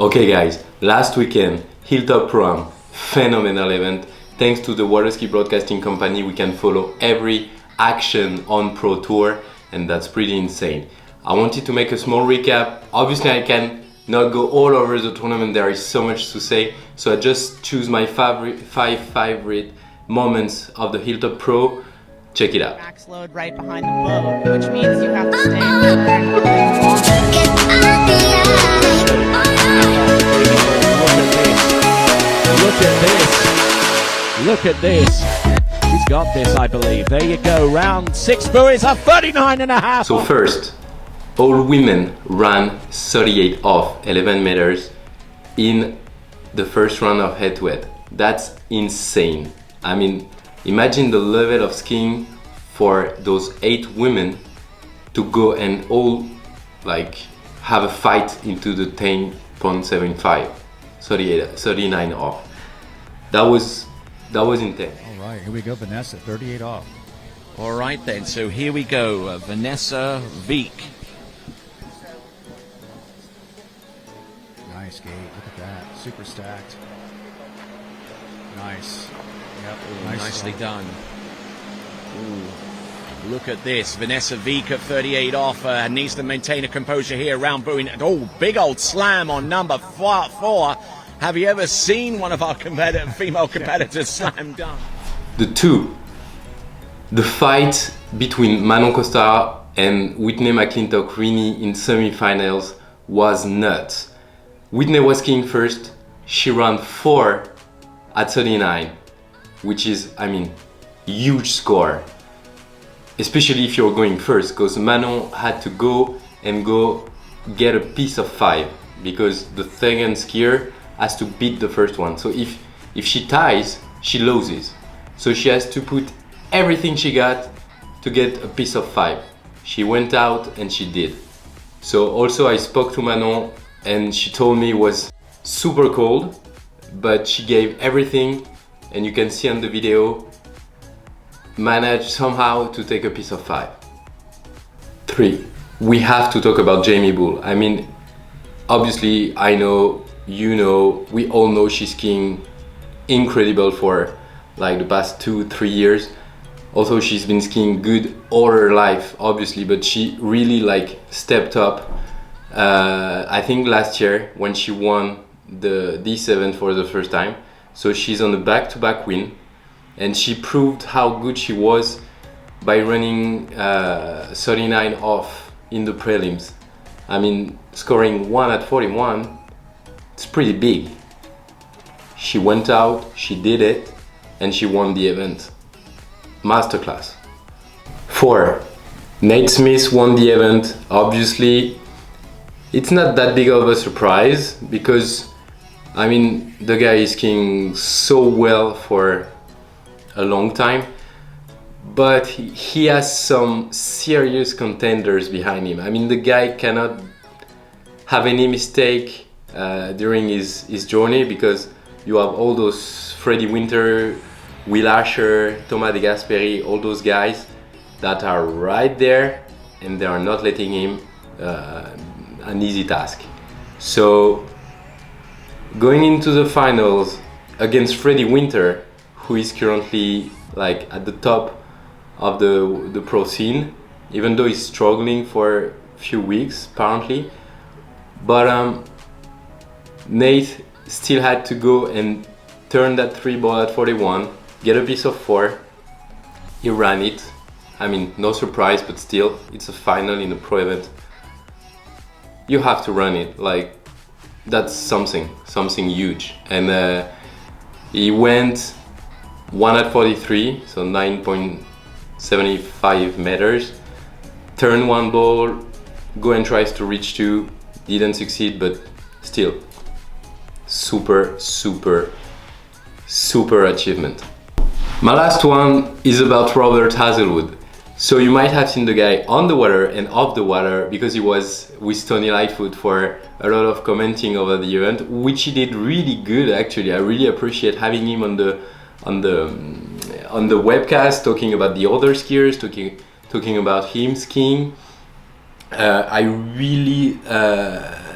Okay guys, last weekend, Hilltop Pro-Am, phenomenal event. Thanks to the Waterski Broadcasting Company, we can follow every action on Pro Tour, and that's pretty insane. I wanted to make a small recap. Obviously I can not go all over the tournament, there is so much to say, so I just choose my five favorite moments of the Hilltop Pro. Check it out. Max load right behind the boat, which means you have to stay there. Look at this. He's got this, I believe. There you go. Round 6 buoys are 39.5. So first, all women ran 38 off 11 meters in the first round of head-to-head. That's insane. I mean, imagine the level of skiing for those 8 women to go and all like have a fight into the 10.75, 39 off. That was intense. All right, here we go, Vanessa, 38 off. All right then, so here we go, VannesaviekE. Nice gate, look at that, super stacked. Nice. Yep, Nicely done. Ooh. Look at this, VannesaviekE at 38 off, needs to maintain a composure here, round buoying. Oh, big old slam on number 4. Have you ever seen one of our female competitors slam dunk? The fight between Manon and Whitney McClintock RINI in semifinals was nuts. Whitney was skiing first, she ran 4 at 39, which is, I mean, huge score. Especially if you're going first, because Manon had to go get a piece of 5, because the second skier has to beat the first one. So if she ties, she loses. So she has to put everything she got to get a piece of 5. She went out and she did. So also I spoke to Manon and she told me it was super cold, but she gave everything, and you can see on the video, managed somehow to take a piece of 5. 3. We have to talk about JAIMEE Bull. I mean, obviously I know, you know, we all know she's skiing incredible for like the past 2-3 years. Also, she's been skiing good all her life, obviously, but she really like stepped up. I think last year when she won this event for the first time. So she's on a back-to-back win, and she proved how good she was by running 39 off in the prelims. I mean, scoring 1 at 41. It's pretty big. She went out, she did it, and she won the event. Masterclass. 4. Nate Smith won the event. Obviously, it's not that big of a surprise because, I mean, the guy is skiing so well for a long time, but he has some serious contenders behind him. I mean, the guy cannot have any mistake during his journey, because you have all those Freddie Winter, Will Asher, Thomas de Gasperi, all those guys that are right there, and they are not letting him an easy task. So going into the finals against Freddie Winter, who is currently like at the top of the pro scene, even though he's struggling for a few weeks apparently, but Nate still had to go and turn that 3 ball at 41, get a piece of 4. He ran it. I mean, no surprise, but still, it's a final in a pro event. You have to run it. Like, that's something huge. And he went 1 at 43, so 9.75 meters. Turn 1 ball, go and tries to reach 2. Didn't succeed, but still, super achievement. My last one is about Robert Hazlewood. So you might have seen the guy on the water and off the water, because he was with Tony Lightfoot for a lot of commenting over the event, which he did really good actually. I really appreciate having him on the webcast, talking about the other skiers, talking about him skiing. I really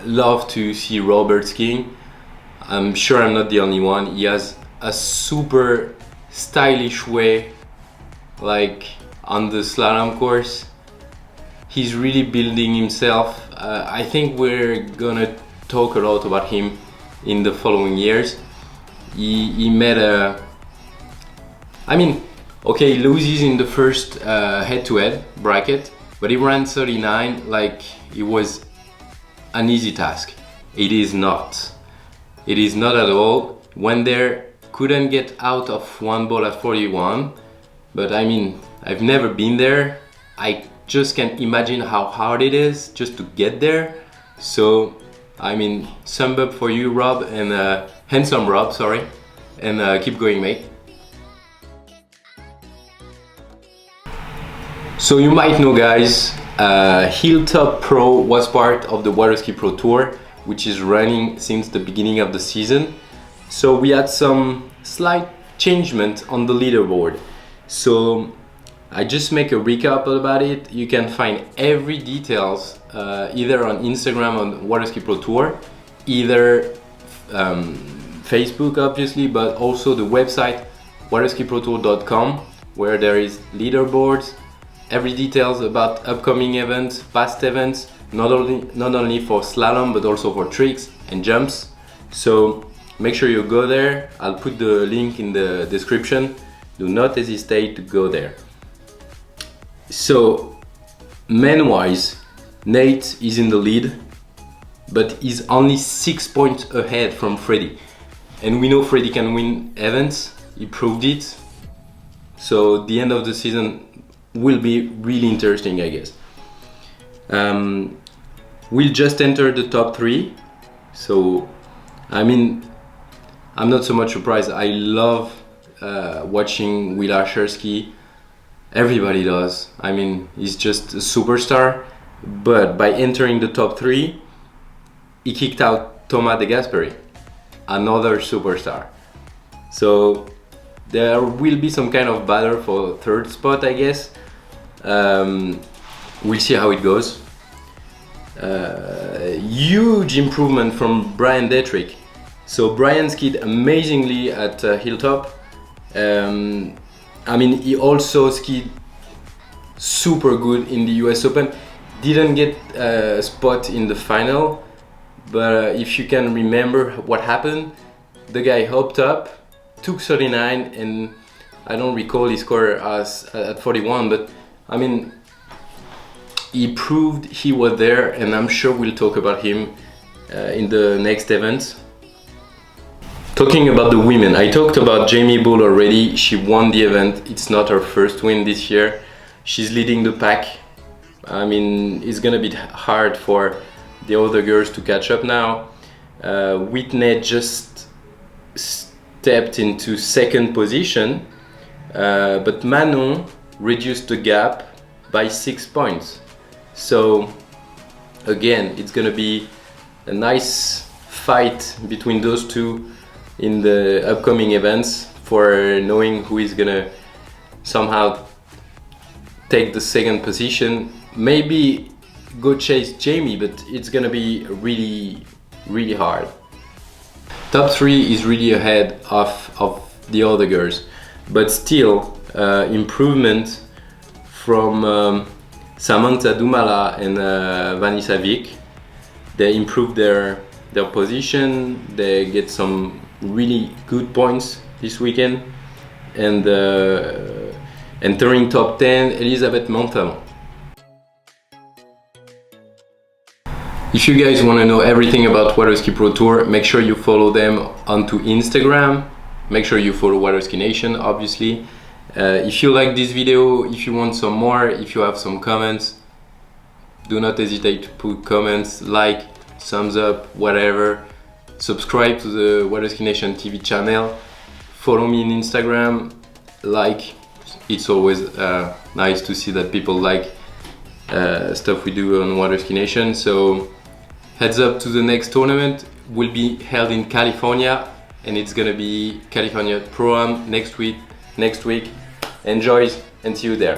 love to see Robert skiing. I'm sure I'm not the only one. He has a super stylish way, like on the slalom course. He's really building himself. I think we're gonna talk a lot about him in the following years. He made a... I mean, okay, he loses in the first head-to-head bracket, but he ran 39 like it was an easy task. It is not. It is not at all. Went there, couldn't get out of one ball at 41, but I mean, I've never been there. I just can't imagine how hard it is just to get there. So, I mean, thumb up for you, Rob, and handsome Rob, sorry, and keep going, mate. So you might know, guys, Hilltop Pro was part of the Waterski Pro Tour, which is running since the beginning of the season. So we had some slight changement on the leaderboard. So I just make a recap about it. You can find every details either on Instagram on Waterski Pro Tour, either Facebook obviously, but also the website waterskiprotour.com, where there is leaderboards, every details about upcoming events, past events, not only for slalom but also for tricks and jumps. So make sure you go there. I'll put the link in the description. Do not hesitate to go there. So men wise, Nate is in the lead, but he's only 6 points ahead from Freddy, and we know Freddy can win events. He proved it. So the end of the season will be really interesting, I guess. We'll just enter the top 3. So I mean, I'm not so much surprised. I love watching Will Asher ski. Everybody does. I mean, he's just a superstar. But by entering the top 3, he kicked out Thomas De Gasperi, another superstar. So there will be some kind of battle for third spot, I guess. We'll see how it goes. Huge improvement from Brian Detrick. So Brian skied amazingly at Hilltop. I mean, he also skied super good in the US Open. Didn't get a spot in the final, but if you can remember what happened, the guy hopped up, took 39, and I don't recall his score as at 41, but I mean, he proved he was there, and I'm sure we'll talk about him in the next event. Talking about the women, I talked about JAIMEE Bull already. She won the event. It's not her first win this year. She's leading the pack. I mean, it's gonna be hard for the other girls to catch up now. Whitney just stepped into second position, but Manon reduced the gap by 6 points. So again, it's gonna be a nice fight between those two in the upcoming events for knowing who is gonna somehow take the second position. Maybe go chase JAIMEE, but it's gonna be really hard. Top 3 is really ahead of the other girls, but still improvement from Samantha, DUMALA and VANNESAVIEKE. They improved their position. They get some really good points this weekend, and entering top 10, Elizabeth MONTAVON. If you guys want to know everything about Waterski Pro Tour, make sure you follow them onto Instagram. Make sure you follow Waterski Nation, obviously. If you like this video, if you want some more, if you have some comments, do not hesitate to put comments, like, thumbs up, whatever. Subscribe to the Waterski Nation TV channel. Follow me on Instagram. Like, it's always nice to see that people like stuff we do on Waterski Nation. So heads up to the next tournament. Will be held in California, and it's gonna be California Pro-Am next week. Enjoy and see you there.